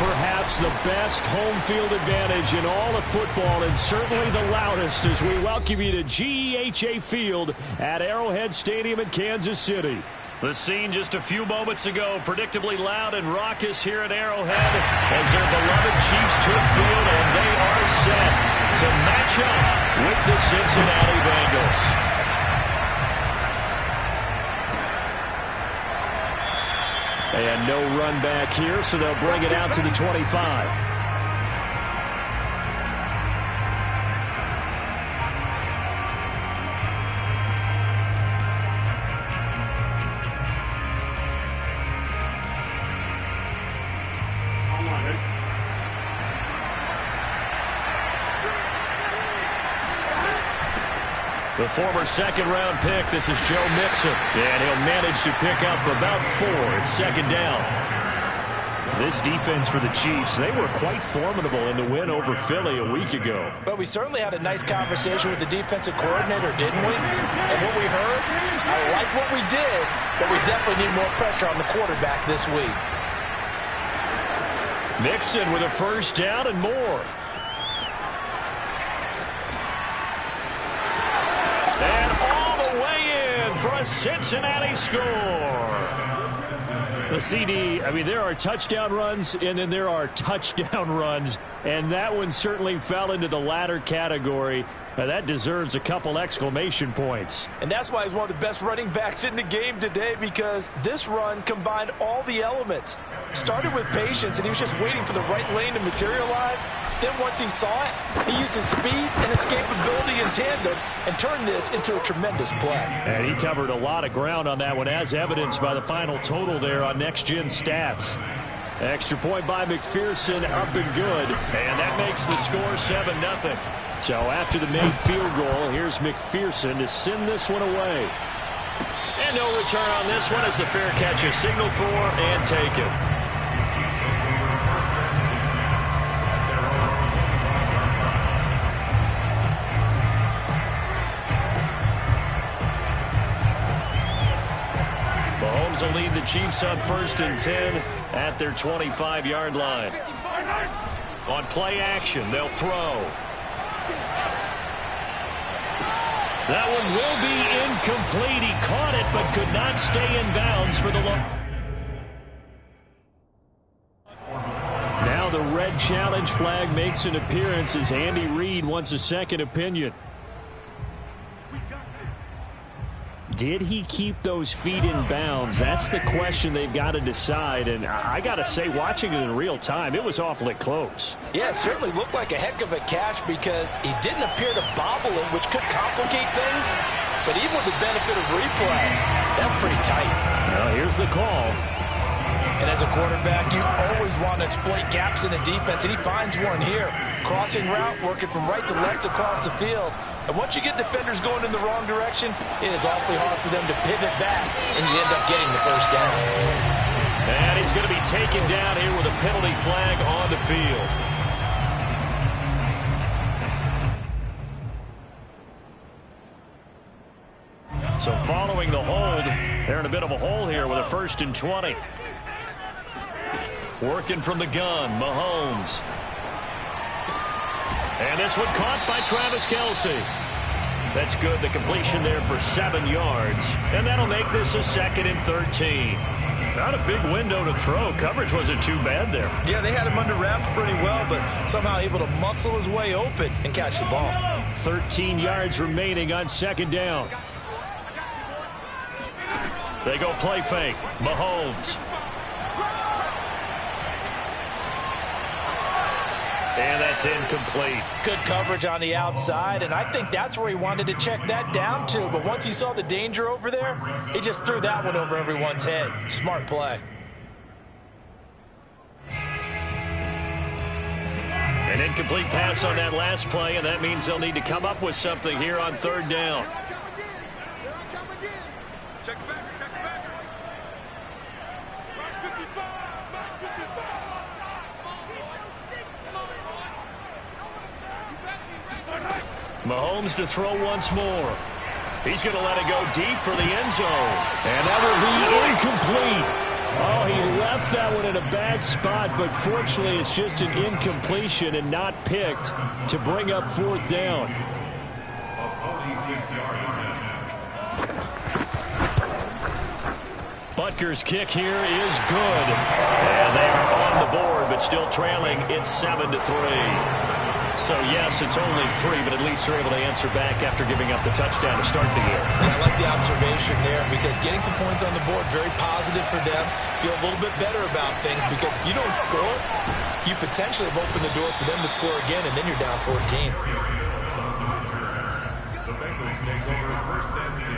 perhaps the best home field advantage in all of football, and certainly the loudest, as we welcome you to GEHA Field at Arrowhead Stadium in Kansas City. The scene just a few moments ago, predictably loud and raucous here at Arrowhead as their beloved Chiefs took field, and they are set to match up with the Cincinnati Bengals. And no run back here, so they'll bring it out to the 25. The former second-round pick, this is Joe Mixon, and he'll manage to pick up about 4 at second down. This defense for the Chiefs, they were quite formidable in the win over Philly a week ago. But we certainly had a nice conversation with the defensive coordinator, didn't we? And what we heard, I like what we did, but we definitely need more pressure on the quarterback this week. Mixon with a first down and more. And all the way in for a Cincinnati score. The CD, I mean, there are touchdown runs, and then there are touchdown runs, and that one certainly fell into the latter category. That deserves a couple exclamation points. And that's why he's one of the best running backs in the game today, because this run combined all the elements. Started with patience, and he was just waiting for the right lane to materialize. Then once he saw it, he used his speed and escapability in tandem and turned this into a tremendous play. And he covered a lot of ground on that one, as evidenced by the final total there on Next Gen Stats. Extra point by McPherson, up and good. And that makes the score 7-0. So after the made field goal, here's McPherson to send this one away. And no return on this one as the fair catch is signaled for and taken. Mahomes will lead the Chiefs on 1st and 10 at their 25-yard line. On play action, they'll throw. That one will be incomplete. He caught it but could not stay in bounds for the long. Now the red challenge flag makes an appearance as Andy Reid wants a second opinion. Did he keep those feet in bounds? That's the question they've got to decide. And I got to say, watching it in real time, it was awfully close. Yeah, it certainly looked like a heck of a catch because he didn't appear to bobble it, which could complicate things. But even with the benefit of replay, that's pretty tight. Well, here's the call. And as a quarterback, you always want to exploit gaps in the defense, and he finds one here. Crossing route, working from right to left across the field. And once you get defenders going in the wrong direction, it is awfully hard for them to pivot back, and you end up getting the first down. And he's going to be taken down here with a penalty flag on the field. So following the hold, they're in a bit of a hole here with a 1st and 20. Working from the gun, Mahomes. And this one caught by Travis Kelce. That's good. The completion there for 7 yards. And that'll make this a 2nd and 13. Not a big window to throw. Coverage wasn't too bad there. Yeah, they had him under wraps pretty well, but somehow able to muscle his way open and catch the ball. 13 yards remaining on 2nd down. They go play fake. Mahomes. And that's incomplete. Good coverage on the outside, and I think that's where he wanted to check that down to. But once he saw the danger over there, he just threw that one over everyone's head. Smart play. An incomplete pass on that last play, and that means they'll need to come up with something here on 3rd down. Mahomes to throw once more. He's going to let it go deep for the end zone. And that will be incomplete. Oh, he left that one in a bad spot, but fortunately it's just an incompletion and not picked to bring up 4th down. A 46-yard attempt. Butker's kick here is good. And they are on the board, but still trailing. It's 7-3. So, yes, it's only 3, but at least they're able to answer back after giving up the touchdown to start the year. And I like the observation there because getting some points on the board, very positive for them. Feel a little bit better about things because if you don't score, you potentially have opened the door for them to score again, and then you're down 14. The Bengals take over 1st and 10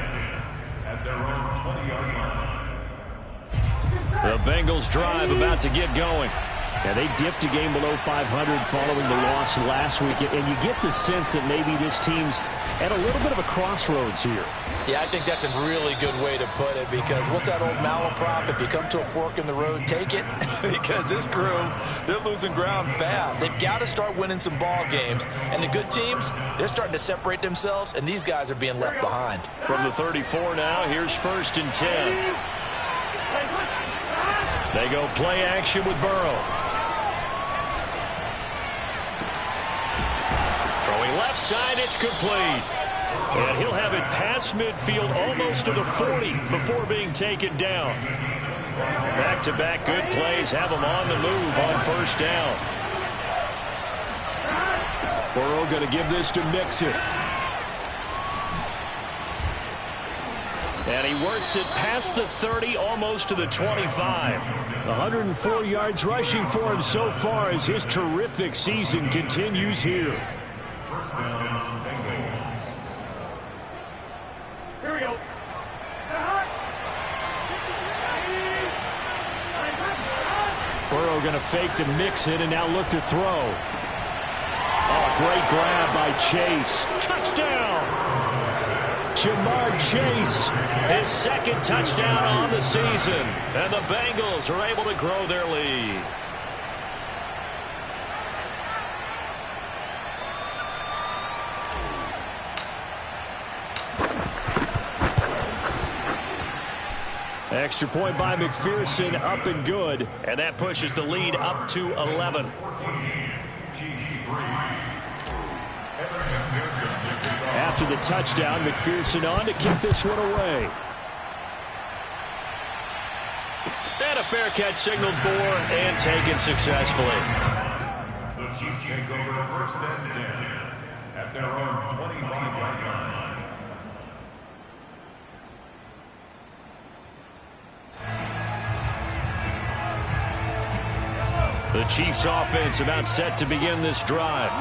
at their own 20-yard line. The Bengals drive about to get going. Yeah, they dipped a game below 500 following the loss last week, and you get the sense that maybe this team's at a little bit of a crossroads here. Yeah, I think that's a really good way to put it because what's that old malaprop? If you come to a fork in the road, take it. Because this group, they're losing ground fast. They've got to start winning some ball games. And the good teams, they're starting to separate themselves, and these guys are being left behind. From the 34 now, here's 1st and 10. They go play action with Burrow. Throwing left side, it's complete. And he'll have it past midfield almost to the 40 before being taken down. Back-to-back good plays have him on the move on 1st down. Burrow going to give this to Mixon. And he works it past the 30, almost to the 25. 104 yards rushing for him so far as his terrific season continues here. 1st down, Bengals. Here we go. Burrow going to fake to Mixon and now look to throw. Oh, great grab by Chase. Touchdown! Jamar Chase, his 2nd touchdown on the season. And the Bengals are able to grow their lead. Extra point by McPherson, up and good. And that pushes the lead up to 11. After the touchdown, McPherson on to kick this one away. And a fair catch signaled for and taken successfully. The Chiefs take over 1st and 10 at their own 25-yard line. The Chiefs offense about set to begin this drive.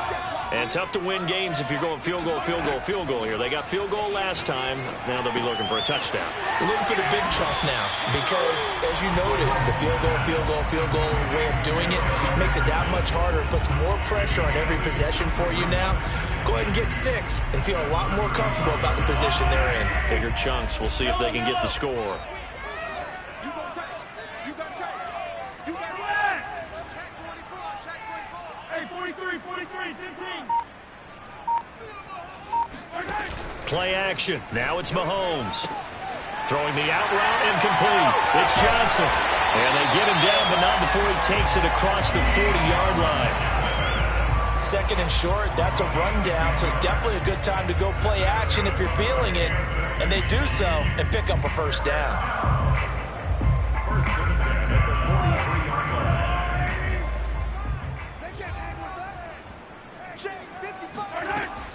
And tough to win games if you're going field goal, field goal, field goal here. They got field goal last time. Now they'll be looking for a touchdown. They're looking for the big chunk now because, as you noted, the field goal way of doing it makes it that much harder. It puts more pressure on every possession for you now. Go ahead and get 6 and feel a lot more comfortable about the position they're in. Bigger chunks. We'll see if they can get the score. Play action. Now it's Mahomes. Throwing the out route incomplete. It's Johnson. And they get him down, but not before he takes it across the 40-yard line. 2nd and short, that's a rundown, so it's definitely a good time to go play action if you're feeling it. And they do so and pick up a 1st down. 1st and 10 at the 43-yard line.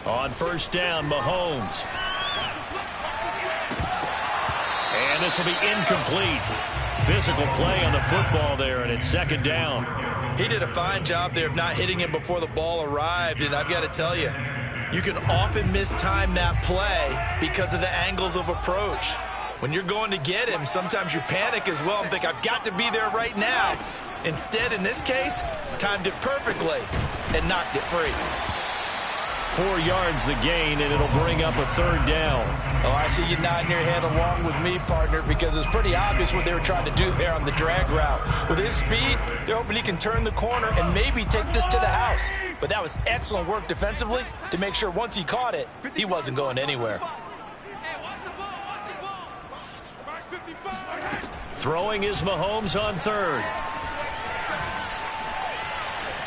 On 1st down, Mahomes. And this will be incomplete. Physical play on the football there, and it's 2nd down. He did a fine job there of not hitting him before the ball arrived, and I've got to tell you, you can often mistime that play because of the angles of approach. When you're going to get him, sometimes you panic as well and think, I've got to be there right now. Instead, in this case, timed it perfectly and knocked it free. 4 yards the gain, and it'll bring up a 3rd down. Oh, I see you nodding your head along with me, partner, because it's pretty obvious what they were trying to do there on the drag route. With his speed, they're hoping he can turn the corner and maybe take this to the house. But that was excellent work defensively to make sure once he caught it, he wasn't going anywhere. Throwing is Mahomes on third.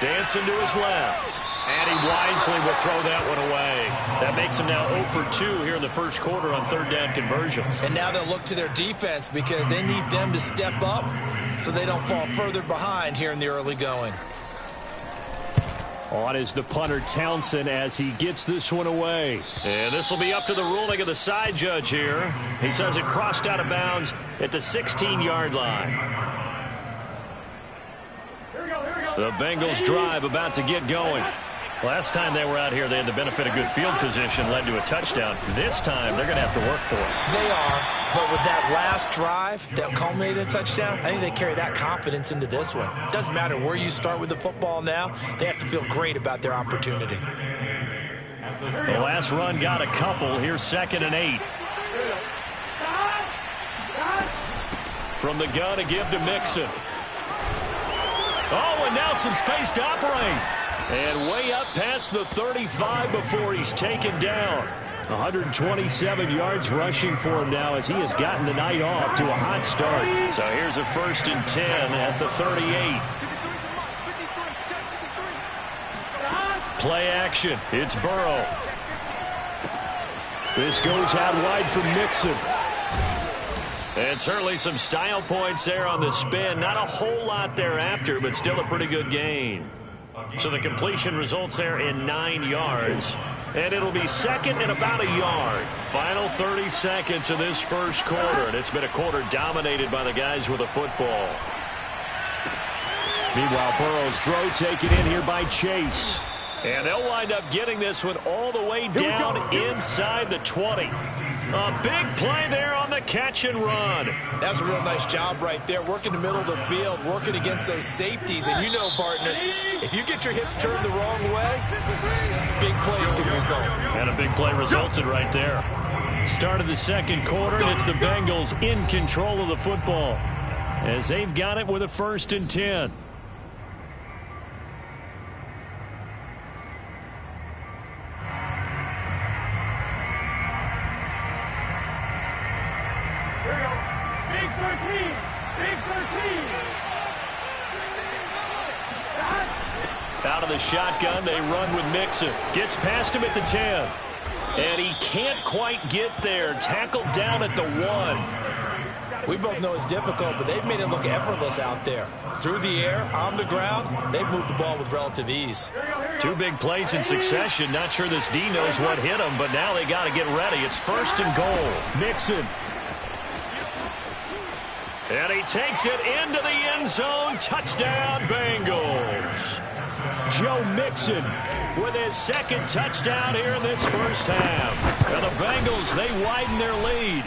Dancing to his left. And he wisely will throw that one away. That makes him now 0 for 2 here in the first quarter on third down conversions. And now they'll look to their defense because they need them to step up so they don't fall further behind here in the early going. On is the punter Townsend as he gets this one away. And this will be up to the ruling of the side judge here. He says it crossed out of bounds at the 16-yard line. The Bengals drive about to get going. Last time they were out here, they had the benefit of good field position, led to a touchdown. This time, they're going to have to work for it. They are, but with that last drive that culminated in a touchdown, I think they carry that confidence into this one. It doesn't matter where you start with the football now. They have to feel great about their opportunity. The last run got a couple. Here's 2nd and 8. From the gun to give to Mixon. Oh, and now some space to operate. And way up past the 35 before he's taken down. 127 yards rushing for him now as he has gotten the night off to a hot start. So here's a 1st and 10 at the 38. Play action. It's Burrow. This goes out wide for Mixon. And certainly some style points there on the spin. Not a whole lot thereafter, but still a pretty good gain. So the completion results there in 9 yards. And it'll be 2nd and about a yard. Final 30 seconds of this first quarter. And it's been a quarter dominated by the guys with a football. Meanwhile, Burrow's throw taken in here by Chase. And they'll wind up getting this one all the way down inside the 20. A big play there on the catch and run. That's a real nice job right there, working the middle of the field, working against those safeties. And you know, partner, if you get your hips turned the wrong way, big plays can result. And a big play resulted right there. Start of the second quarter, and it's the Bengals in control of the football as they've got it with a 1st and 10. Out of the shotgun, they run with Mixon. Gets past him at the 10. And he can't quite get there. Tackled down at the 1. We both know it's difficult, but they've made it look effortless out there. Through the air, on the ground, they've moved the ball with relative ease. 2 big plays in succession. Not sure this D knows what hit him, but now they got to get ready. It's 1st and goal. Mixon. And he takes it into the end zone. Touchdown, Bengals. Joe Mixon with his 2nd touchdown here in this first half. And the Bengals, they widen their lead.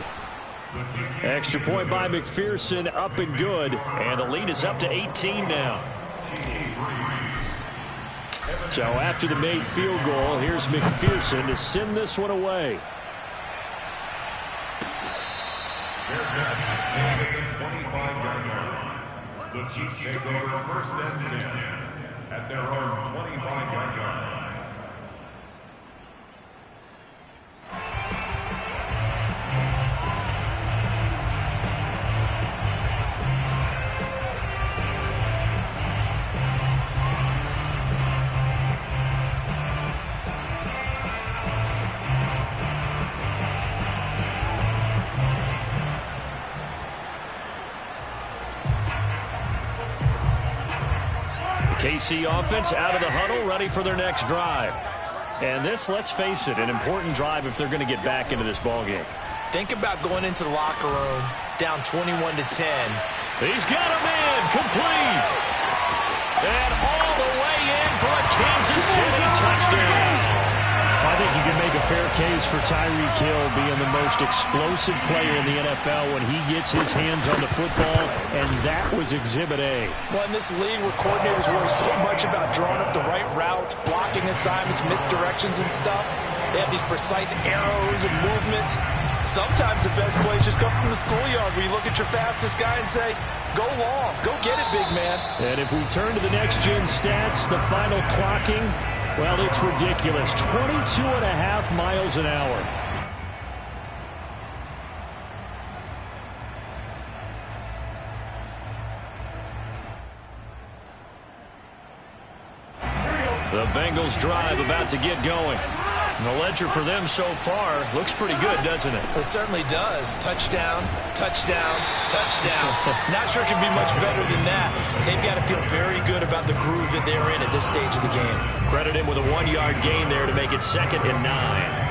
Extra point by McPherson, up and good. And the lead is up to 18 now. So after the made field goal, here's McPherson to send this one away. The Chiefs take over 1st and 10 at their own 25-yard line. KC offense out of the huddle, ready for their next drive. And this, let's face it, an important drive if they're going to get back into this ballgame. Think about going into the locker room down 21-10. He's got him in, complete. And all the way in for a Kansas City touchdown. I think you can make a fair case for Tyreek Hill being the most explosive player in the NFL when he gets his hands on the football, and that was Exhibit A. Well, in this league where coordinators worry so much about drawing up the right routes, blocking assignments, misdirections and stuff, they have these precise arrows and movements. Sometimes the best plays just come from the schoolyard where you look at your fastest guy and say, go long, go get it, big man. And if we turn to the next-gen stats, the final clocking, well, it's ridiculous. 22.5 miles an hour. The Bengals drive about to get going. And the ledger for them so far looks pretty good, doesn't it? It certainly does. Touchdown, touchdown, touchdown. Not sure it can be much better than that. They've got to feel very good about the groove that they're in at this stage of the game. Credit him with a 1-yard gain there to make it 2nd and 9.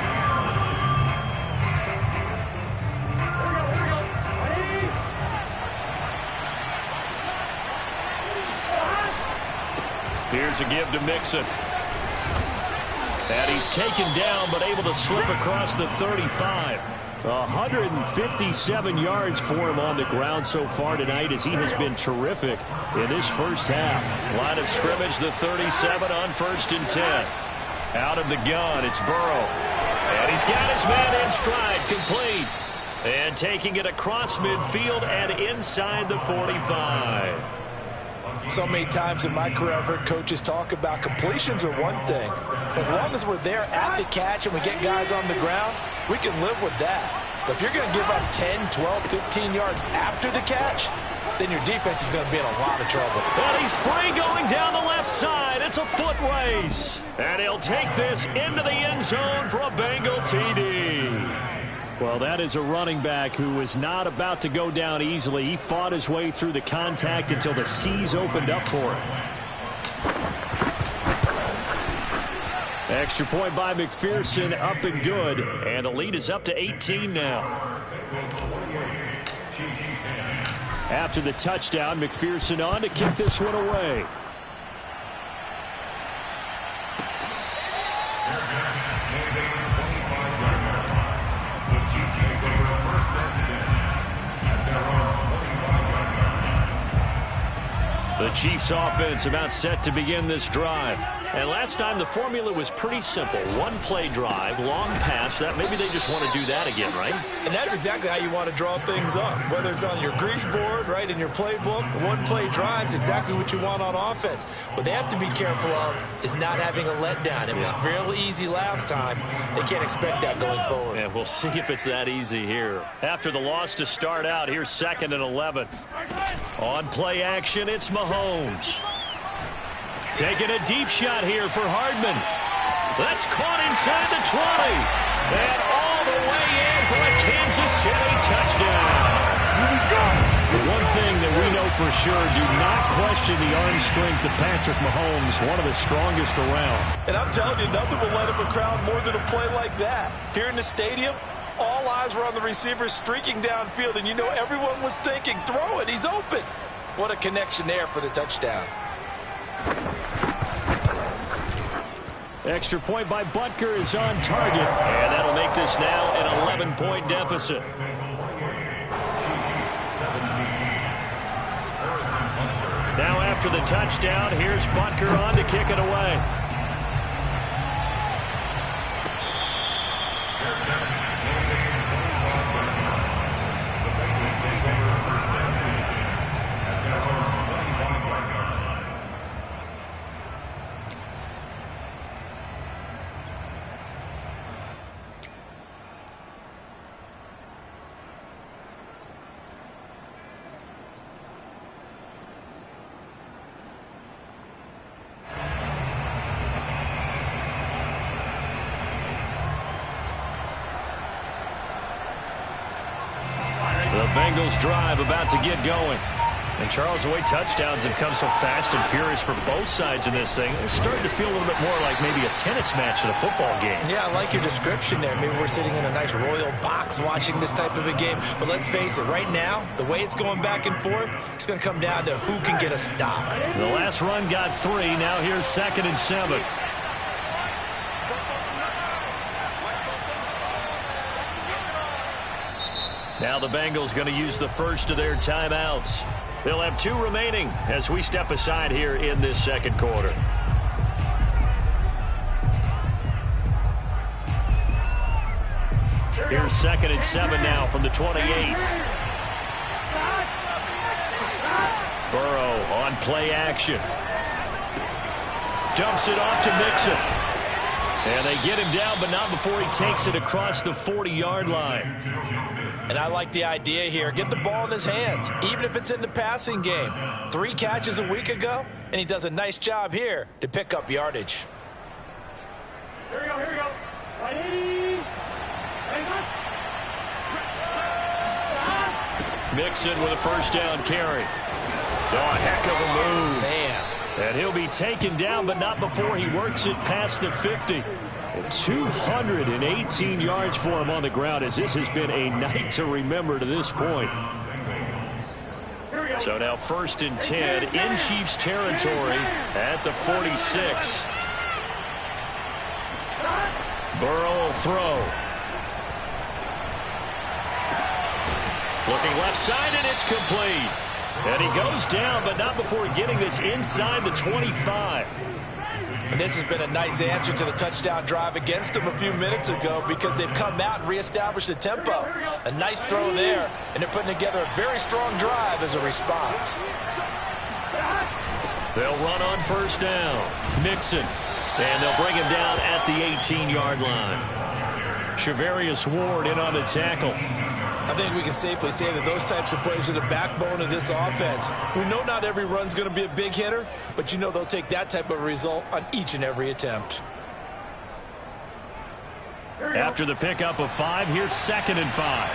Here's a give to Mixon. And he's taken down, but able to slip across the 35. 157 yards for him on the ground so far tonight, as he has been terrific in this first half. Line of scrimmage, the 37 on 1st and 10. Out of the gun, it's Burrow. And he's got his man in stride, complete. And taking it across midfield and inside the 45. So many times in my career, I've heard coaches talk about completions are one thing. As long as we're there at the catch and we get guys on the ground, we can live with that. But if you're going to give up 10, 12, 15 yards after the catch, then your defense is going to be in a lot of trouble. Well, he's free going down the left side. It's a foot race. And he'll take this into the end zone for a Bengal TD. Well, that is a running back who is not about to go down easily. He fought his way through the contact until the seas opened up for him. Extra point by McPherson, up and good. And the lead is up to 18 now. After the touchdown, McPherson on to kick this one away. The Chiefs offense about set to begin this drive. And last time the formula was pretty simple. One play drive, long pass. That maybe they just want to do that again, right? And that's exactly how you want to draw things up. Whether it's on your grease board, right, in your playbook, one play drive is exactly what you want on offense. What they have to be careful of is not having a letdown. It was real easy last time. They can't expect that going forward. Yeah, we'll see if it's that easy here. After the loss to start out, here's 2nd and 11. On play action, it's Mahomes. Taking a deep shot here for Hardman. That's caught inside the 20. And all the way in for a Kansas City touchdown. The one thing that we know for sure, do not question the arm strength of Patrick Mahomes, one of the strongest around. And I'm telling you, nothing will light up a crowd more than a play like that. Here in the stadium, all eyes were on the receiver streaking downfield, and you know everyone was thinking, throw it, he's open. What a connection there for the touchdown. Extra point by Butker is on target. And that'll make this now an 11-point deficit. Now after the touchdown, here's Butker on to kick it away. Bengals drive about to get going. And Charles, the way touchdowns have come so fast and furious for both sides in this thing, it's starting to feel a little bit more like maybe a tennis match in a football game. Yeah, I like your description there. Maybe we're sitting in a nice royal box watching this type of a game. But let's face it, right now, the way it's going back and forth, it's going to come down to who can get a stop. The last run got 3. Now here's 2nd and 7. Now the Bengals going to use the first of their timeouts. They'll have 2 remaining as we step aside here in this second quarter. Here's 2nd and 7 now from the 28. Burrow on play action. Dumps it off to Mixon. And they get him down, but not before he takes it across the 40-yard line. And I like the idea here. Get the ball in his hands, even if it's in the passing game. 3 catches a week ago, and he does a nice job here to pick up yardage. Here we go. 180. Mixon with a first down carry. Oh, a heck of a move. Man. And he'll be taken down, but not before he works it past the 50. 218 yards for him on the ground, as this has been a night to remember to this point. So now 1st and 10 in Chiefs territory at the 46. Burrow will throw. Looking left side, and it's complete. And he goes down, but not before getting this inside the 25. And this has been a nice answer to the touchdown drive against them a few minutes ago, because they've come out and reestablished the tempo. A nice throw there, and they're putting together a very strong drive as a response. They'll run on 1st down. Mixon. And they'll bring him down at the 18-yard line. Shavarius Ward in on the tackle. I think we can safely say that those types of plays are the backbone of this offense. We know not every run's going to be a big hitter, but you know they'll take that type of result on each and every attempt. After the pickup of 5, here's 2nd and 5.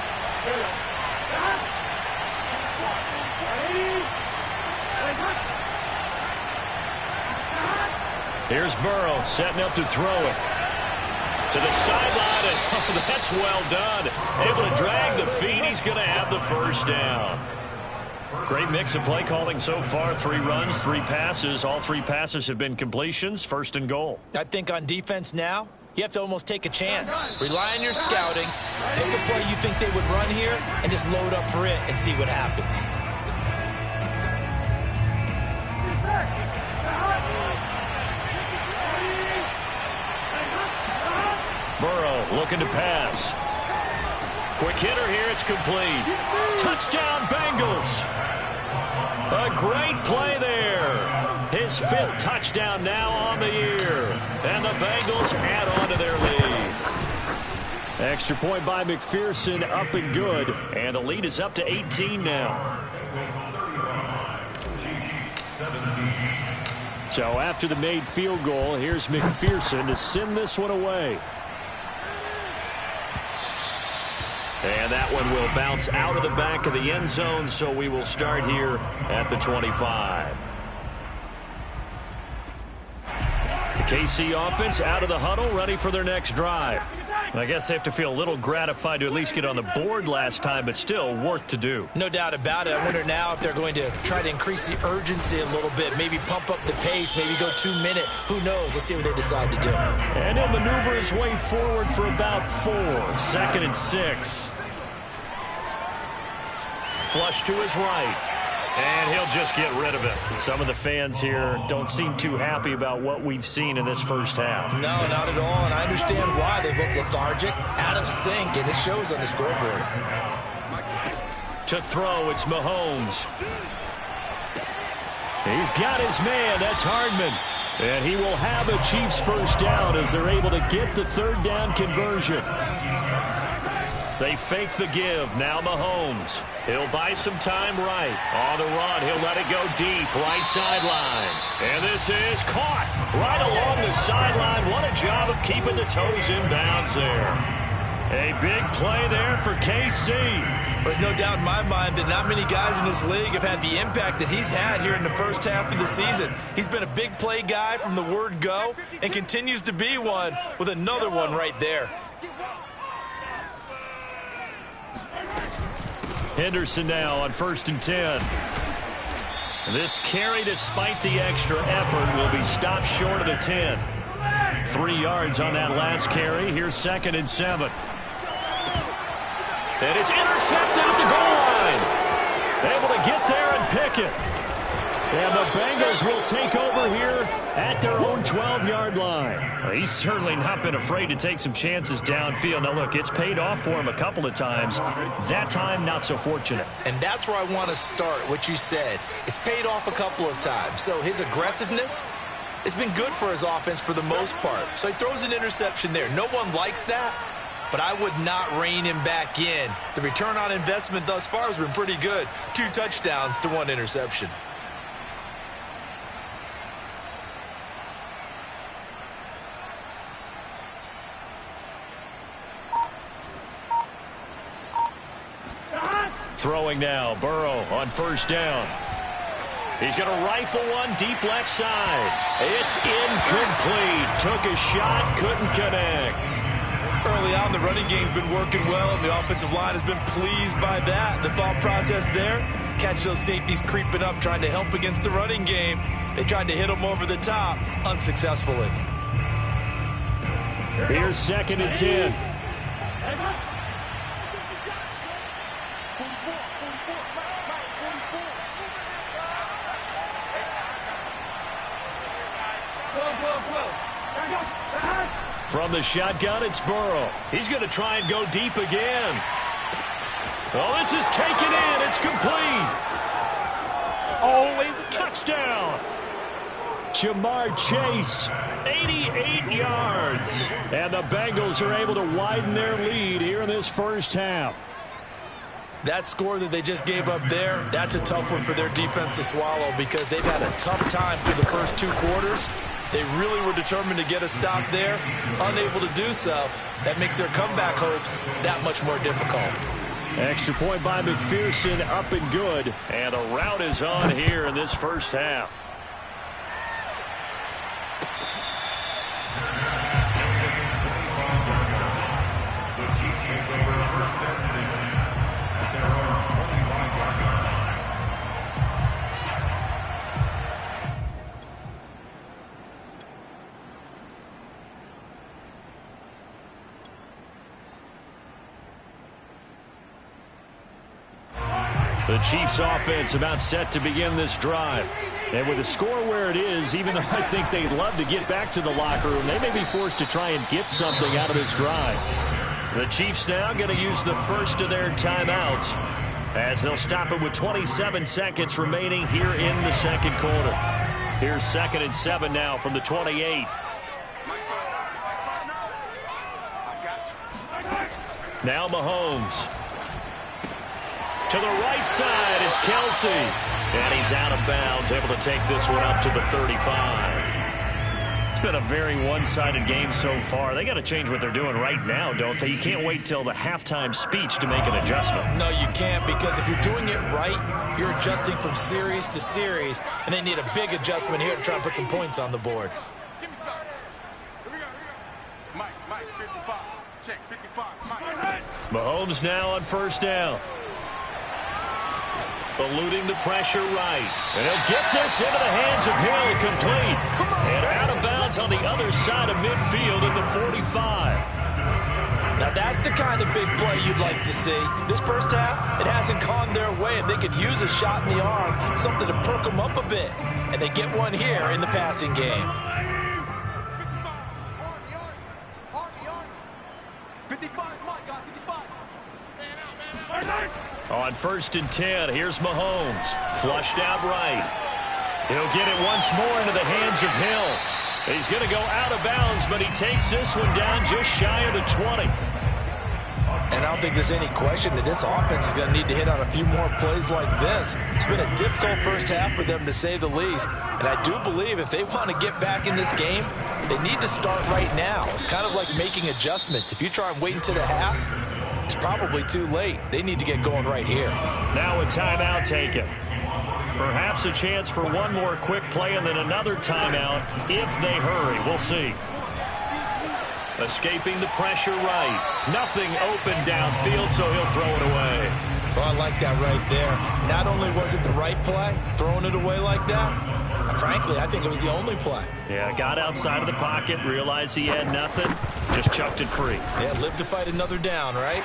Here's Burrow setting up to throw it. To the sideline, and oh, that's well done. Able to drag the feet. He's going to have the first down. Great mix of play calling so far. 3 runs, 3 passes. All 3 passes have been completions. 1st and goal. I think on defense now, you have to almost take a chance. Rely on your scouting. Pick a play you think they would run here, and just load up for it and see what happens. Burrow looking to pass. Quick hitter here. It's complete. Touchdown, Bengals. A great play there. His 5th touchdown now on the year. And the Bengals add on to their lead. Extra point by McPherson, up and good. And the lead is up to 18 now. So after the made field goal, here's McPherson to send this one away. And that one will bounce out of the back of the end zone, so we will start here at the 25. The KC offense out of the huddle, ready for their next drive. I guess they have to feel a little gratified to at least get on the board last time, but still work to do. No doubt about it. I wonder now if they're going to try to increase the urgency a little bit, maybe pump up the pace, maybe go 2-minute. Who knows? Let's see what they decide to do. And he'll maneuver his way forward for about 4. 2nd and 6. Flush to his right. And he'll just get rid of it. Some of the fans here don't seem too happy about what we've seen in this first half. No, not at all. And I understand why. They look lethargic, out of sync, and it shows on the scoreboard. To throw, it's Mahomes. He's got his man. That's Hardman. And he will have a Chiefs first down as they're able to get the 3rd down conversion. They fake the give. Now Mahomes. He'll buy some time right. On the run, he'll let it go deep. Right sideline. And this is caught right along the sideline. What a job of keeping the toes in bounds there. A big play there for KC. There's no doubt in my mind that not many guys in this league have had the impact that he's had here in the first half of the season. He's been a big play guy from the word go and continues to be one with another one right there. Henderson now on 1st and 10. This carry, despite the extra effort, will be stopped short of the 10. 3 yards on that last carry. Here's 2nd and 7. And it's intercepted at the goal line. Able to get there and pick it. And the Bengals will take over here at their own 12-yard line. Well, he's certainly not been afraid to take some chances downfield. Now, look, it's paid off for him a couple of times. That time, not so fortunate. And that's where I want to start, what you said. It's paid off a couple of times. So his aggressiveness has been good for his offense for the most part. So he throws an interception there. No one likes that, but I would not rein him back in. The return on investment thus far has been pretty good. 2 touchdowns to 1 interception. Throwing now, Burrow on first down. He's going to rifle one deep left side. It's incomplete. Took a shot, couldn't connect. Early on, the running game's been working well, and the offensive line has been pleased by that. The thought process there, catch those safeties creeping up, trying to help against the running game. They tried to hit them over the top, unsuccessfully. Here's 2nd and 10. From the shotgun, it's Burrow. He's going to try and go deep again. Well, this is taken in. It's complete. Oh, touchdown. Jamar Chase, 88 yards. And the Bengals are able to widen their lead here in this first half. That score that they just gave up there, that's a tough one for their defense to swallow because they've had a tough time through the first 2 quarters. They really were determined to get a stop there, unable to do so. That makes their comeback hopes that much more difficult. Extra point by McPherson, up and good. And a rout is on here in this first half. The Chiefs take over first and 10 at their own 25-yard line. The Chiefs offense about set to begin this drive. And with the score where it is, even though I think they'd love to get back to the locker room, they may be forced to try and get something out of this drive. The Chiefs now going to use the first of their timeouts as they'll stop it with 27 seconds remaining here in the second quarter. Here's 2nd and 7 now from the 28. Now Mahomes. To the right side, it's Kelsey. And he's out of bounds, able to take this one up to the 35. It's been a very one-sided game so far. They got to change what they're doing right now, don't they? You can't wait till the halftime speech to make an adjustment. No, you can't, because if you're doing it right, you're adjusting from series to series, and they need a big adjustment here to try and put some points on the board. Give me some. Here we go. Mike, 55. Check, 55. Mike. Mahomes now on first down. Eluding the pressure right. And he'll get this into the hands of Hill, complete. And out of bounds on the other side of midfield at the 45. Now that's the kind of big play you'd like to see. This first half, it hasn't gone their way, and they could use a shot in the arm, something to perk them up a bit. And they get one here in the passing game. 55, Mike, got 55. On 1st and 10, here's Mahomes. Flushed out right. He'll get it once more into the hands of Hill. He's going to go out of bounds, but he takes this one down just shy of the 20. And I don't think there's any question that this offense is going to need to hit on a few more plays like this. It's been a difficult first half for them, to say the least. And I do believe if they want to get back in this game, they need to start right now. It's kind of like making adjustments. If you try and wait until the half, it's probably too late. They need to get going right here. Now a timeout taken. Perhaps a chance for one more quick play and then another timeout if they hurry. We'll see. Escaping the pressure right. Nothing open downfield, so he'll throw it away. Well, I like that right there. Not only was it the right play, throwing it away like that, frankly, I think it was the only play. Yeah, got outside of the pocket, realized he had nothing, just chucked it free. Yeah, live to fight another down, right?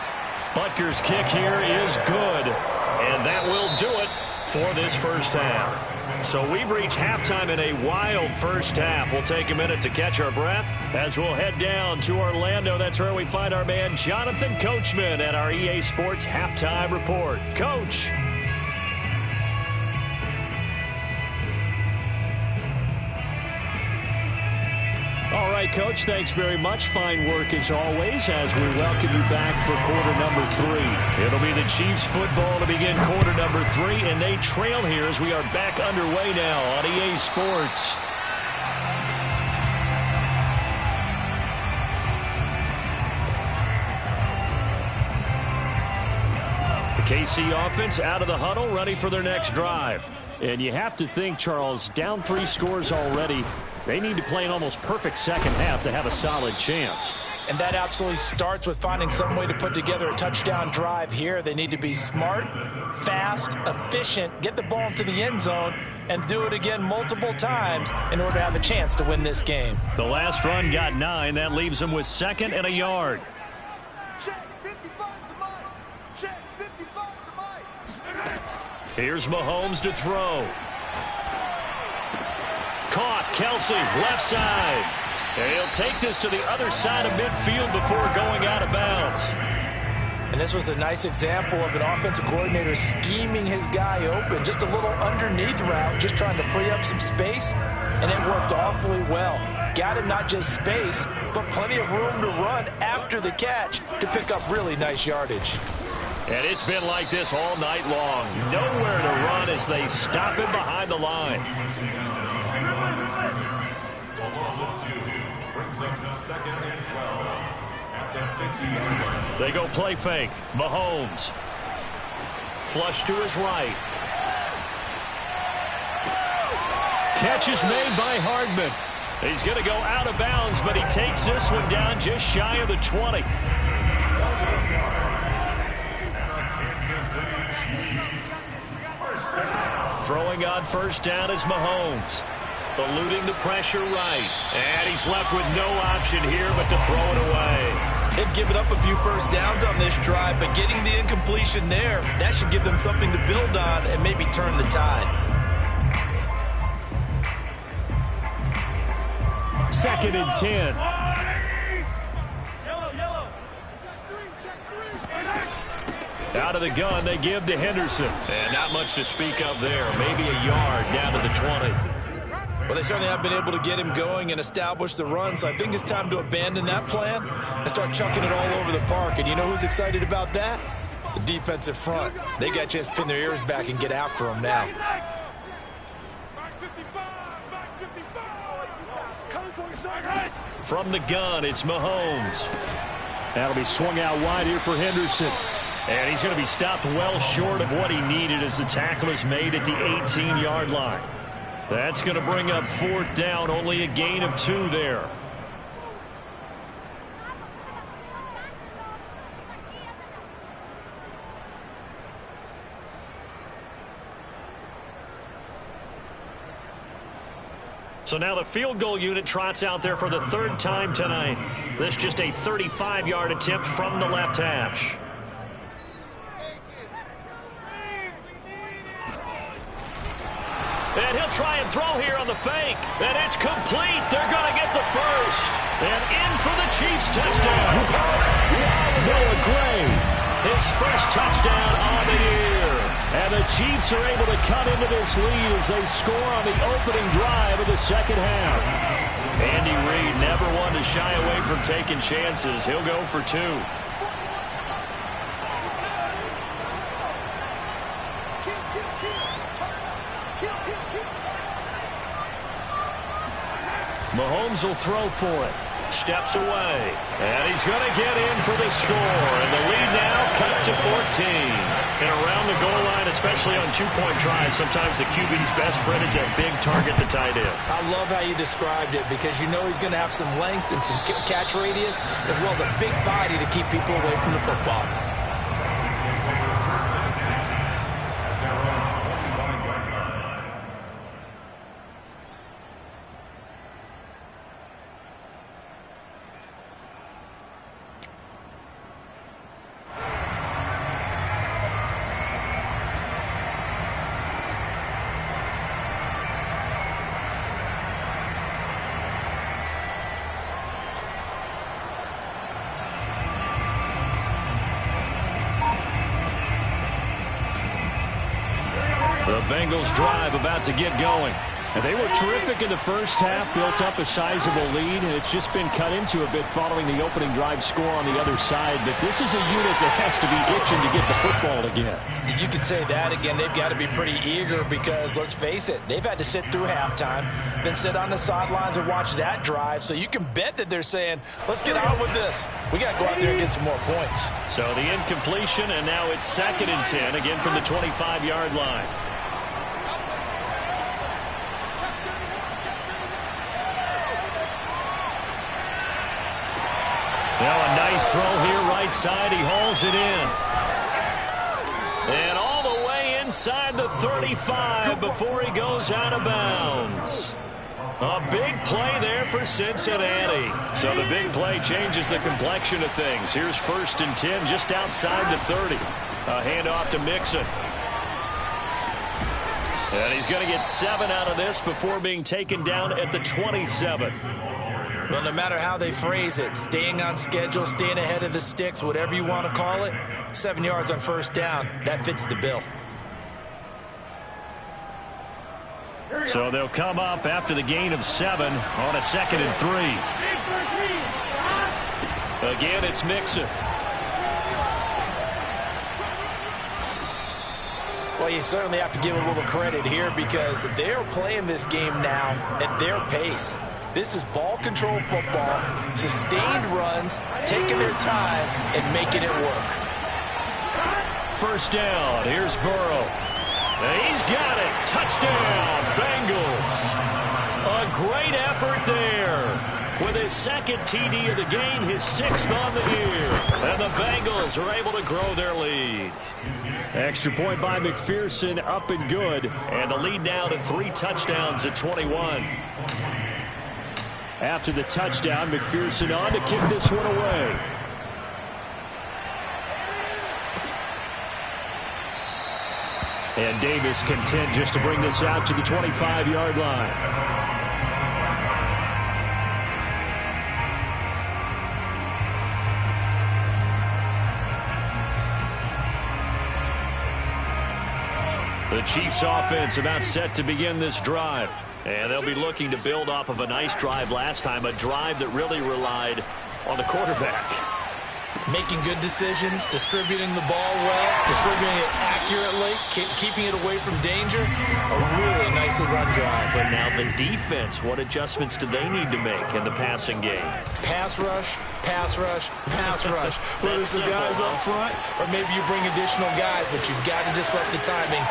Butker's kick here is good, and that will do it for this first half. So we've reached halftime in a wild first half. We'll take a minute to catch our breath as we'll head down to Orlando. That's where we find our man Jonathan Coachman at our EA Sports Halftime Report. Coach. All right, Coach, thanks very much. Fine work as always as we welcome you back for quarter number 3. It'll be the Chiefs football to begin quarter number 3, and they trail here as we are back underway now on EA Sports. KC offense out of the huddle, ready for their next drive. And you have to think, Charles, down 3 scores already. They need to play an almost perfect second half to have a solid chance. And that absolutely starts with finding some way to put together a touchdown drive here. They need to be smart, fast, efficient, get the ball into the end zone, and do it again multiple times in order to have a chance to win this game. The last run got 9. That leaves them with 2nd and a yard. Check 55 to Mike. Check 55 to Mike. Here's Mahomes to throw. Caught. Kelsey, left side. And he'll take this to the other side of midfield before going out of bounds. And this was a nice example of an offensive coordinator scheming his guy open. Just a little underneath route, just trying to free up some space, and it worked awfully well. Got him not just space, but plenty of room to run after the catch to pick up really nice yardage. And it's been like this all night long. Nowhere to run as they stop him behind the line. They go play fake. Mahomes. Flush to his right. Catch is made by Hardman. He's going to go out of bounds, but he takes this one down just shy of the 20. Throwing on first down is Mahomes. Eluding the pressure right. And he's left with no option here but to throw it away. They've given up a few first downs on this drive, but getting the incompletion there, that should give them something to build on and maybe turn the tide. 2nd and 10. Out of the gun, they give to Henderson. And not much to speak of there. Maybe a yard down to the 20. Well, they certainly have been able to get him going and establish the run, so I think it's time to abandon that plan and start chucking it all over the park. And you know who's excited about that? The defensive front. They got a chance to pin their ears back and get after him now. From the gun, it's Mahomes. That'll be swung out wide here for Henderson. And he's going to be stopped well short of what he needed as the tackle is made at the 18-yard line. That's going to bring up 4th down, only a gain of 2 there. So now the field goal unit trots out there for the 3rd time tonight. This just a 35-yard attempt from the left hash. And he'll try and throw here on the fake. And it's complete. They're going to get the first. And in for the Chiefs touchdown. Noah Gray, his first touchdown on the year. And the Chiefs are able to cut into this lead as they score on the opening drive of the second half. Andy Reid never one to shy away from taking chances. He'll go for 2. Mahomes will throw for it. Steps away. And he's going to get in for the score. And the lead now cut to 14. And around the goal line, especially on 2-point tries, sometimes the QB's best friend is that big target to tight end. I love how you described it because you know he's going to have some length and some catch radius as well as a big body to keep people away from the football. The Bengals drive about to get going. And they were terrific in the first half, built up a sizable lead, and it's just been cut into a bit following the opening drive score on the other side. But this is a unit that has to be itching to get the football again. You could say that again. They've got to be pretty eager because, let's face it, they've had to sit through halftime, then sit on the sidelines and watch that drive. So you can bet that they're saying, let's get on with this. We got to go out there and get some more points. So the incompletion, and now it's 2nd and 10, again from the 25-yard line. Now a nice throw here, right side. He hauls it in. And all the way inside the 35 before he goes out of bounds. A big play there for Cincinnati. So the big play changes the complexion of things. Here's 1st and 10 just outside the 30. A handoff to Mixon. And he's going to get 7 out of this before being taken down at the 27. Well, no matter how they phrase it, staying on schedule, staying ahead of the sticks, whatever you want to call it, 7 yards on 1st down, that fits the bill. So they'll come up after the gain of 7 on a 2nd and 3. Again, it's Mixon. Well, you certainly have to give a little credit here because they're playing this game now at their pace. This is ball control football, sustained runs, taking their time and making it work. 1st down. Here's Burrow. He's got it. Touchdown, Bengals. A great effort there. With his 2nd TD of the game, his 6th on the year. And the Bengals are able to grow their lead. Extra point by McPherson, up and good. And the lead now to 3 touchdowns at 21. After the touchdown, McPherson on to kick this one away. And Davis content just to bring this out to the 25-yard line. The Chiefs offense about set to begin this drive. And they'll be looking to build off of a nice drive last time, a drive that really relied on the quarterback. Making good decisions, distributing the ball well, distributing it accurately, keeping it away from danger. A really nicely run drive. But now the defense, what adjustments do they need to make in the passing game? Pass rush, pass rush, pass rush. Whether it's the guys up front or maybe you bring additional guys, but you've got to disrupt the timing.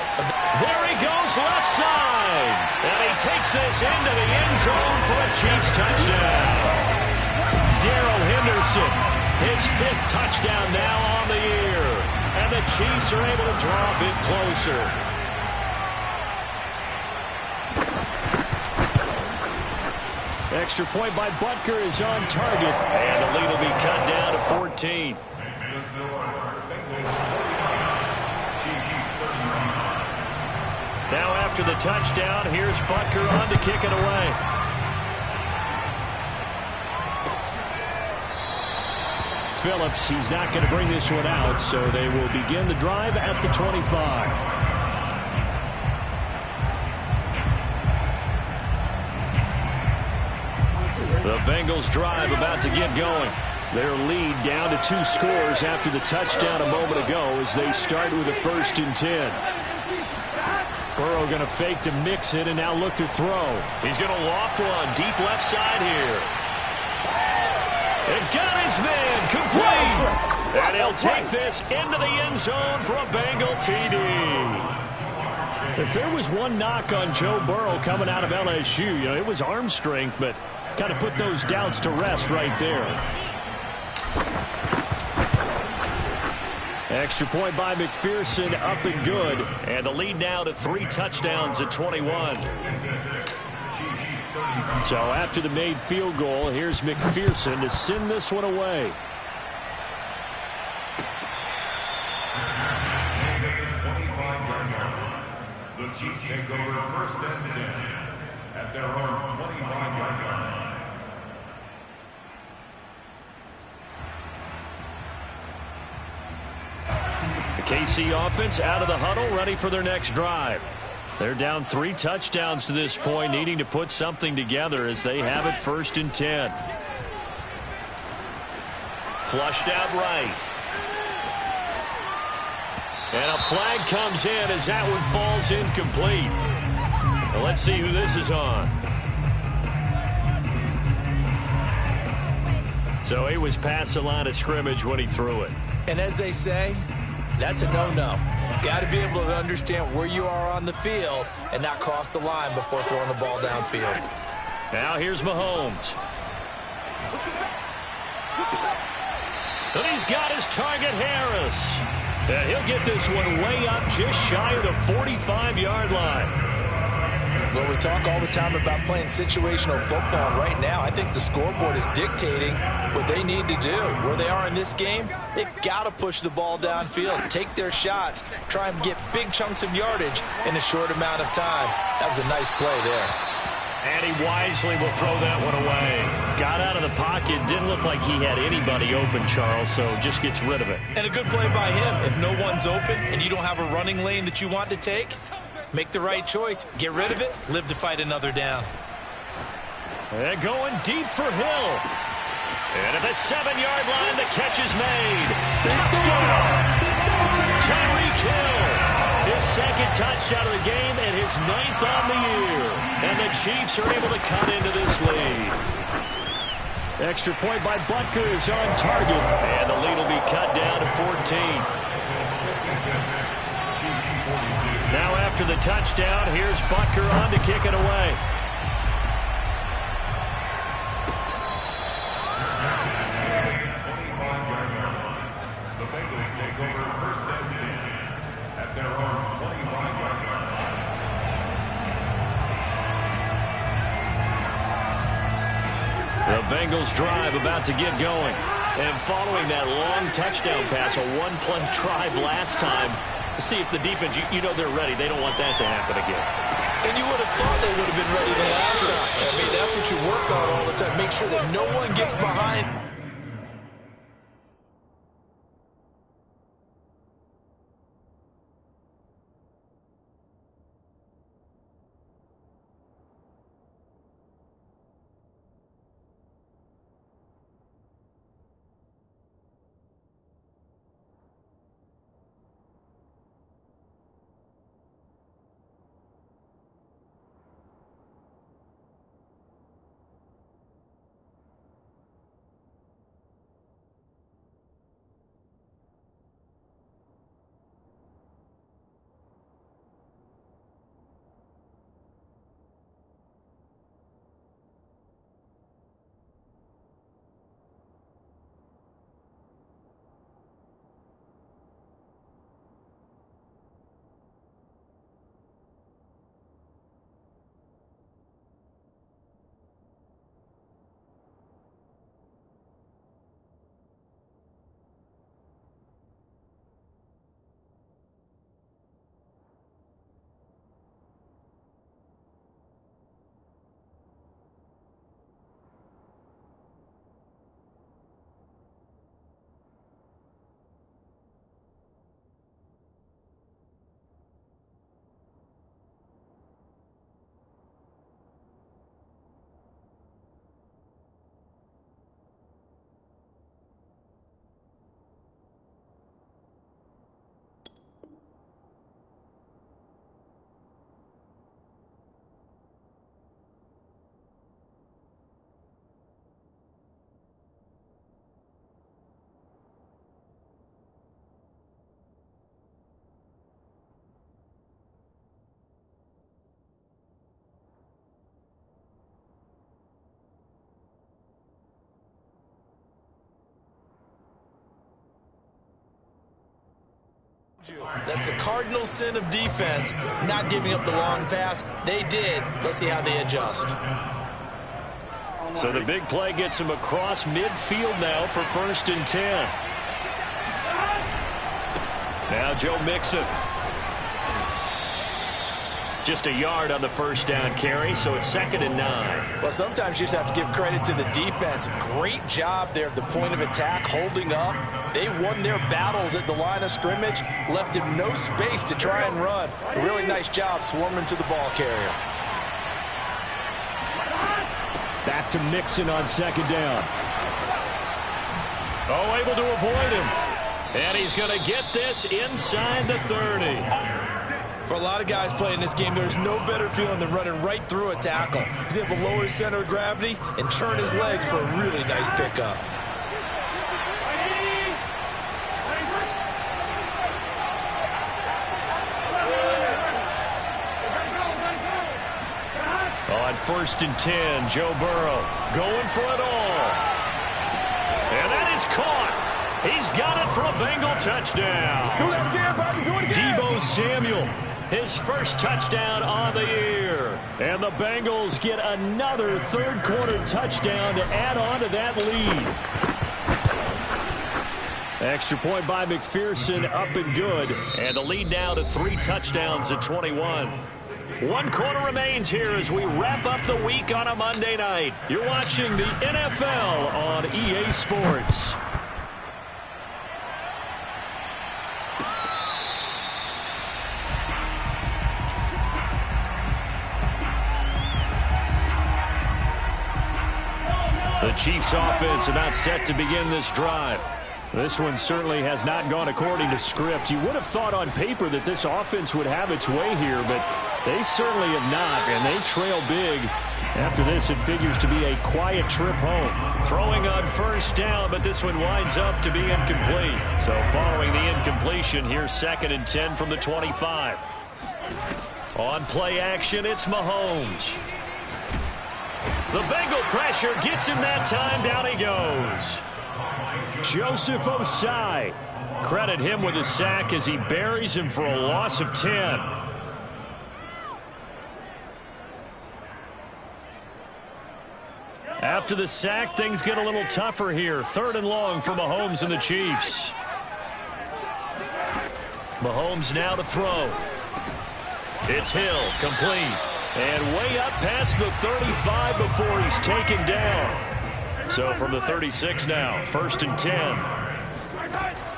There he goes, left side. And he takes this into the end zone for a Chiefs touchdown. Darrell Henderson, his 5th touchdown now on the year. And the Chiefs are able to draw a bit closer. Extra point by Butker is on target. And the lead will be cut down to 14. Now after the touchdown, here's Butker on to kick it away. Phillips, he's not going to bring this one out, so they will begin the drive at the 25. The Bengals drive about to get going. Their lead down to 2 scores after the touchdown a moment ago as they start with a 1st and 10. Burrow going to fake to Mixon and now look to throw. He's going to loft one deep left side here. And got his man complete. And he'll take this into the end zone for a Bengal TD. If there was one knock on Joe Burrow coming out of LSU, it was arm strength, but kind of put those doubts to rest right there. Extra point by McPherson, up and good. And the lead now to 3 touchdowns at 21. So after the made field goal, here's McPherson to send this one away. The Chiefs take over 1st and 10 at their own 25-yard line. The KC offense out of the huddle, ready for their next drive. They're down 3 touchdowns to this point, needing to put something together as they have it 1st and 10. Flushed out right. And a flag comes in as that one falls incomplete. Well, let's see who this is on. So he was past the line of scrimmage when he threw it. And as they say, that's a no-no. Got to be able to understand where you are on the field and not cross the line before throwing the ball downfield. Now here's Mahomes. And he's got his target, Harris. And he'll get this one way up just shy of the 45-yard line. Well, we talk all the time about playing situational football. Right now, I think the scoreboard is dictating what they need to do. Where they are in this game, they've got to push the ball downfield, take their shots, try and get big chunks of yardage in a short amount of time. That was a nice play there. And he wisely will throw that one away. Got out of the pocket. Didn't look like he had anybody open, Charles, so just gets rid of it. And a good play by him. If no one's open and you don't have a running lane that you want to take, make the right choice. Get rid of it. Live to fight another down. And going deep for Hill. And at the 7-yard line, the catch is made. Touchdown! Tyreek Hill. His 2nd touchdown of the game and his 9th on the year. And the Chiefs are able to cut into this lead. Extra point by Butker is on target. And the lead will be cut down to 14. Now after the touchdown, here's Butker on to kick it away. The Bengals take over 1st and 10 at their own 25-yard line. The Bengals drive about to get going. And following that long touchdown pass, a one-play drive last time, see if the defense, you know they're ready. They don't want that to happen again. And you would have thought they would have been ready the last time. I mean, that's what you work on all the time. Make sure that no one gets behind. That's the cardinal sin of defense, not giving up the long pass. They did. Let's see how they adjust. So the big play gets him across midfield now for 1st and 10. Now Joe Mixon. Just a yard on the first down carry, so it's 2nd and 9. Well, sometimes you just have to give credit to the defense. Great job there at the point of attack, holding up. They won their battles at the line of scrimmage, left him no space to try and run. A really nice job swarming to the ball carrier. Back to Mixon on 2nd down. Oh, able to avoid him. And he's going to get this inside the 30. For a lot of guys playing this game, there's no better feeling than running right through a tackle. He's able to lower his center of gravity and turn his legs for a really nice pickup. On 1st and 10, Joe Burrow going for it all. And that is caught. He's got it for a Bengal touchdown. Do that again, buddy. Do it again. Deebo Samuel, his first touchdown on the year. And the Bengals get another third-quarter touchdown to add on to that lead. Extra point by McPherson, up and good. And the lead now to 3 touchdowns at 21. 1 quarter remains here as we wrap up the week on a Monday night. You're watching the NFL on EA Sports. The Chiefs offense about set to begin this drive. This one certainly has not gone according to script. You would have thought on paper that this offense would have its way here, but they certainly have not, and they trail big. After this, it figures to be a quiet trip home. Throwing on 1st down, but this one winds up to be incomplete. So following the incompletion, here's 2nd and 10 from the 25. On play action, it's Mahomes. The Bengal pressure gets him that time. Down he goes. Joseph Osai. Credit him with a sack as he buries him for a loss of 10. After the sack, things get a little tougher here. 3rd and long for Mahomes and the Chiefs. Mahomes now to throw. It's Hill, complete. And way up past the 35 before he's taken down. So from the 36 now, 1st and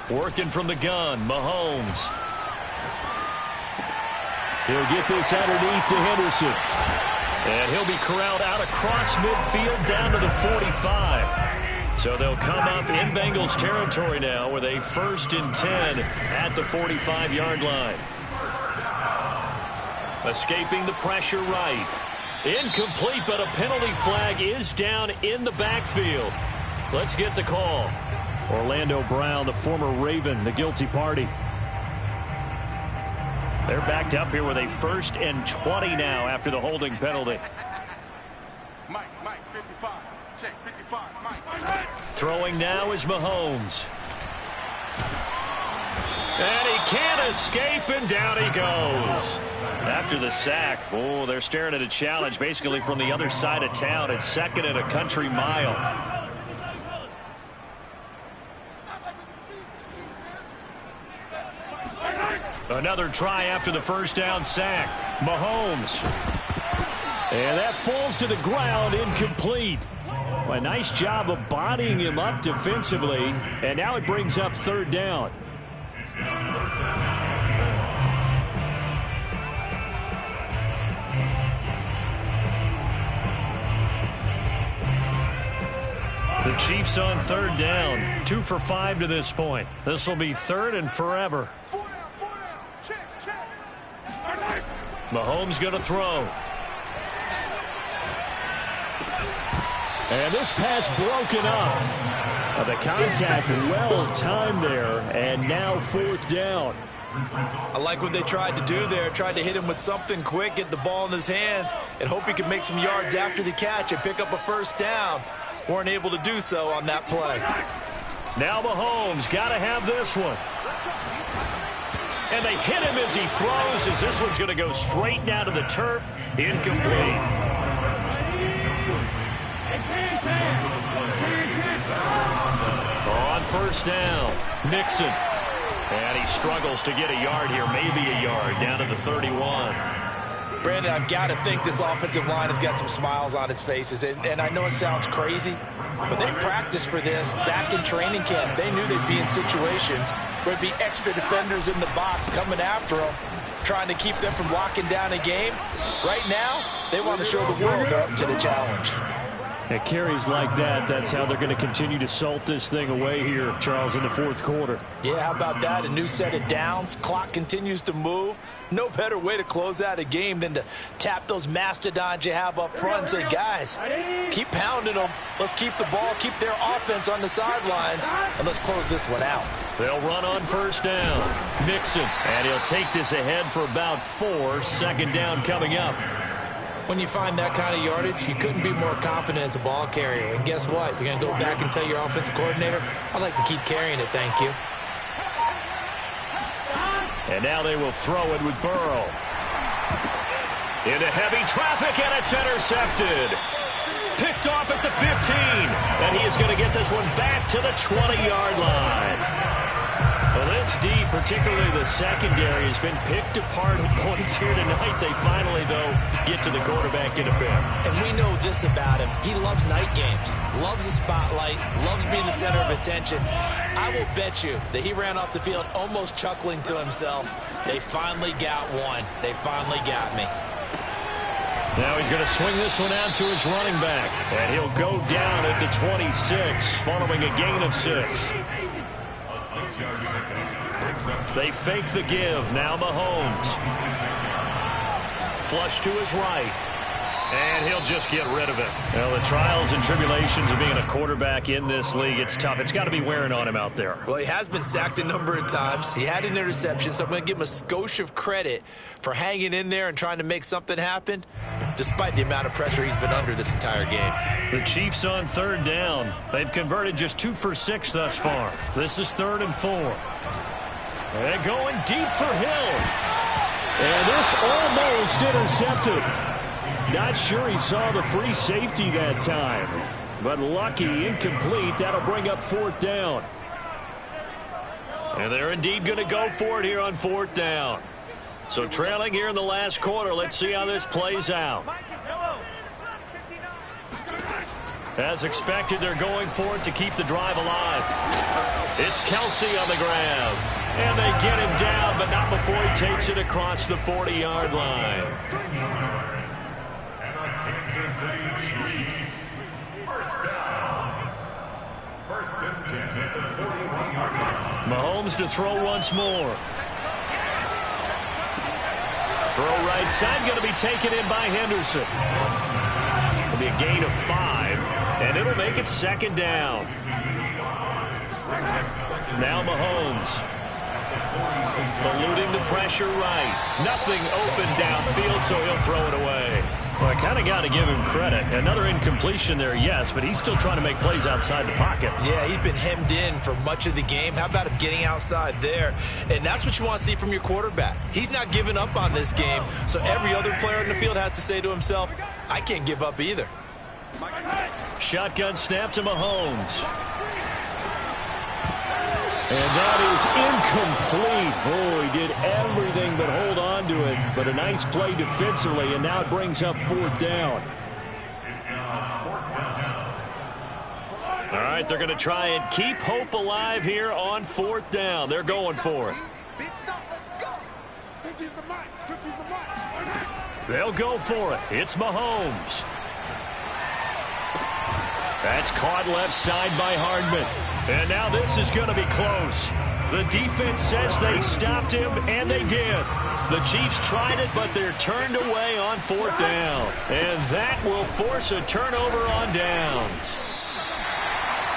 10. Working from the gun, Mahomes. He'll get this underneath to Henderson. And he'll be corralled out across midfield down to the 45. So they'll come up in Bengals territory now with a 1st and 10 at the 45-yard line. Escaping the pressure right. Incomplete, but a penalty flag is down in the backfield. Let's get the call. Orlando Brown, the former Raven, the guilty party. They're backed up here with a 1st and 20 now after the holding penalty. Mike, 55. Check, 55, Mike. Throwing now is Mahomes. And he can't escape, and down he goes. After the sack, oh, they're staring at a challenge basically from the other side of town. It's 2nd and a country mile. Another try after the 1st down sack. Mahomes. And that falls to the ground, incomplete. A nice job of bodying him up defensively. And now it brings up 3rd down. The Chiefs on 3rd down. 2 for 5 to this point. This will be 3rd and forever. Mahomes going to throw. And this pass broken up. The contact well timed there, and now 4th down. I like what they tried to do there. Tried to hit him with something quick, get the ball in his hands, and hope he could make some yards after the catch and pick up a 1st down. Weren't able to do so on that play. Now Mahomes got to have this one. And they hit him as he throws, as this one's going to go straight down to the turf. Incomplete. On 1st down, Mixon. And he struggles to get a yard here, maybe a yard, down to the 31. Brandon, I've got to think this offensive line has got some smiles on its faces. And I know it sounds crazy, but they practiced for this back in training camp. They knew they'd be in situations where there'd be extra defenders in the box coming after them, trying to keep them from locking down a game. Right now, they want to show the world they're up to the challenge. At carries like that, that's how they're going to continue to salt this thing away here, Charles, in the fourth quarter. Yeah, how about that? A new set of downs. Clock continues to move. No better way to close out a game than to tap those mastodons you have up front and say, guys, keep pounding them. Let's keep the ball, keep their offense on the sidelines, and let's close this one out. They'll run on first down. Mixon, and he'll take this ahead for about 4. Second down coming up. When you find that kind of yardage, you couldn't be more confident as a ball carrier. And guess what? You're going to go back and tell your offensive coordinator, I'd like to keep carrying it, thank you. And now they will throw it with Burrow. Into heavy traffic, and it's intercepted. Picked off at the 15. And he is going to get this one back to the 20-yard line. Well, this D, particularly the secondary, has been picked apart at points here tonight. They finally, though, get to the quarterback in a bit. And we know this about him. He loves night games, loves the spotlight, loves being the center of attention. I will bet you that he ran off the field almost chuckling to himself. They finally got one. They finally got me. Now he's going to swing this one out to his running back. And he'll go down at the 26 following a gain of 6. They fake the give. Now Mahomes. Flush to his right. And he'll just get rid of it. Well, the trials and tribulations of being a quarterback in this league, it's tough. It's got to be wearing on him out there. Well, he has been sacked a number of times. He had an interception, so I'm going to give him a skosh of credit for hanging in there and trying to make something happen, despite the amount of pressure he's been under this entire game. The Chiefs on third down. They've converted just 2 for 6 thus far. This is 3rd and 4. They're going deep for Hill. And this almost intercepted. Not sure he saw the free safety that time. But lucky, incomplete. That'll bring up 4th down. And they're indeed going to go for it here on 4th down. So trailing here in the last quarter. Let's see how this plays out. As expected, they're going for it to keep the drive alive. It's Kelsey on the grab. And they get him down, but not before he takes it across the 40-yard line. And the Kansas City Chiefs. First down. 1st and 10 at the 41-yard line. Mahomes to throw once more. Throw right side, going to be taken in by Henderson. It'll be a gain of 5, and it'll make it 2nd down. Now Mahomes. Eluding the pressure right. Nothing open downfield, so he'll throw it away. Well, I kind of got to give him credit. Another incompletion there, yes, but he's still trying to make plays outside the pocket. Yeah, he's been hemmed in for much of the game. How about him getting outside there? And that's what you want to see from your quarterback. He's not giving up on this game, so every other player in the field has to say to himself, I can't give up either. Shotgun snap to Mahomes. And that is incomplete. Oh, he did everything but hold on to it. But a nice play defensively, and now it brings up 4th down. All right, they're going to try and keep hope alive here on 4th down. They're going for it. They'll go for it. It's Mahomes. That's caught left side by Hardman. And now this is going to be close. The defense says they stopped him, and they did. The Chiefs tried it, but they're turned away on 4th down. And that will force a turnover on downs.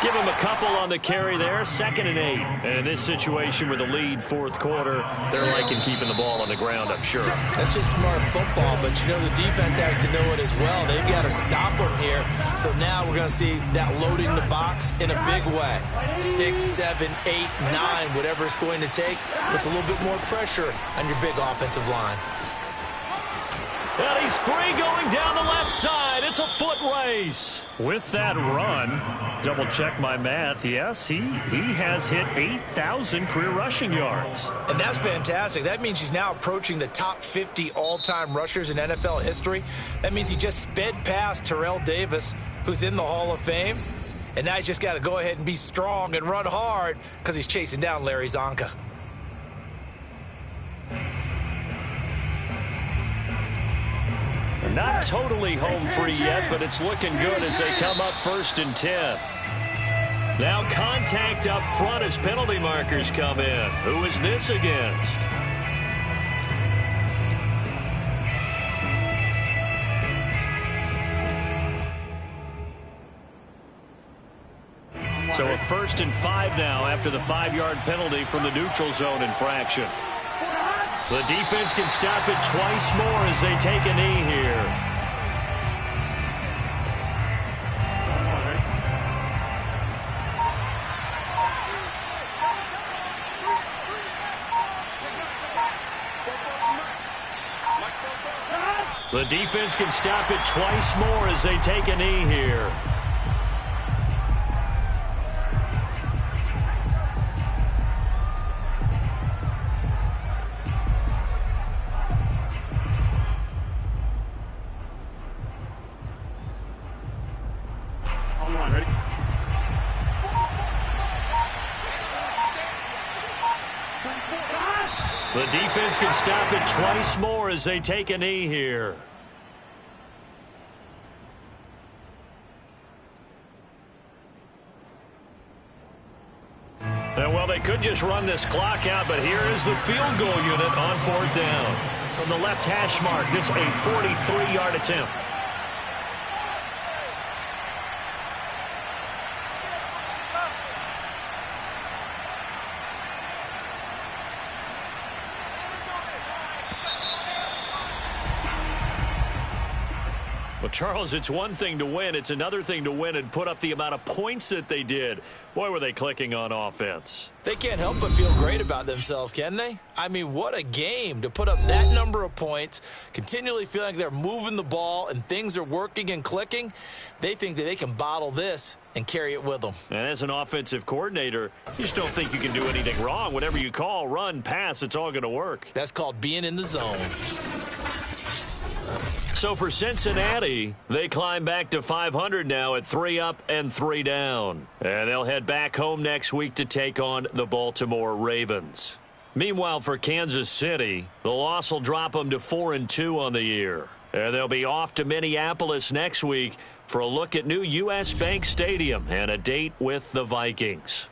Give him a couple on the carry there, 2nd and 8. And in this situation with the lead 4th quarter, they're liking keeping the ball on the ground, I'm sure. That's just smart football, but you know the defense has to know it as well. They've got to stop them here. So now we're going to see that loading the box in a big way. 6, 7, 8, 9, whatever it's going to take, puts a little bit more pressure on your big offensive line. And he's free going down the left side. It's a foot race. With that run, double check my math. Yes, he has hit 8,000 career rushing yards. And that's fantastic. That means he's now approaching the top 50 all-time rushers in NFL history. That means he just sped past Terrell Davis, who's in the Hall of Fame. And now he's just got to go ahead and be strong and run hard because he's chasing down Larry Zonka. Not totally home free yet, but it's looking good as they come up 1st and 10. Now contact up front as penalty markers come in. Who is this against? So a 1st and 5 now after the 5-yard penalty from the neutral zone infraction. The defense can stop it twice more as they take a knee here. The defense can stop it twice more as they take a knee here. The defense can stop it twice more as they take a knee here. And well, they could just run this clock out, but here is the field goal unit on 4th down. From the left hash mark, this a 43-yard attempt. Well, Charles, it's one thing to win. It's another thing to win and put up the amount of points that they did. Boy, were they clicking on offense. They can't help but feel great about themselves, can they? I mean, what a game to put up that number of points, continually feeling like they're moving the ball and things are working and clicking. They think that they can bottle this and carry it with them. And as an offensive coordinator, you just don't think you can do anything wrong. Whatever you call, run, pass, it's all going to work. That's called being in the zone. So for Cincinnati, they climb back to 500 now at 3 up and 3 down. And they'll head back home next week to take on the Baltimore Ravens. Meanwhile, for Kansas City, the loss will drop them to 4-2 on the year. And they'll be off to Minneapolis next week for a look at new U.S. Bank Stadium and a date with the Vikings.